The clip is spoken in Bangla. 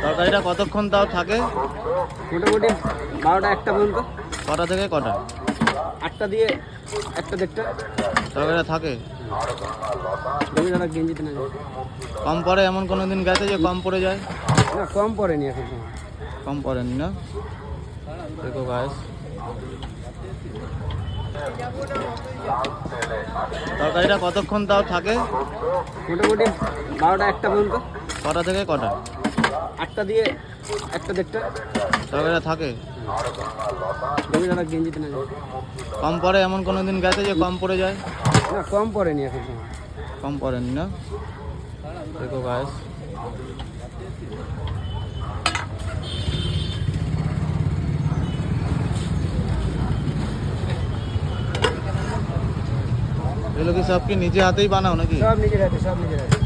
তরকারিটা কতক্ষণ তাও থাকে? মোটামুটি 12টা 1টা পর্যন্ত। কটা থেকে কটা? 8টা দিয়ে 1টা 1:30টা। তরকারিটা থাকে? যদি দাদা গেঞ্জিতে না যায়। কম পড়ে এমন কোনো দিন গেছে যে কম পড়ে যায়? না, কম পড়েনি এখন সময়। কম পড়েনি না? দেখো গাইস, তরকারিটা কতক্ষণ তাও থাকে? মোটামুটি 12টা 1টা পর্যন্ত। কটা থেকে কটা? 8টা দিয়ে 1টা 1:30টা। তরকারিটা থাকে? যদি দাদা গেঞ্জিতে না যায়। কম পড়ে এমন কোনো দিন গেছে যে কম পড়ে যায়? না, কম পড়েনি এখন সময়। কম পড়েনি না? দেখো গাইস, এগুলো কি সব কি নিজে হাতেই বানাও নাকি? সব নিজের হাতে, সব নিজের হাতে।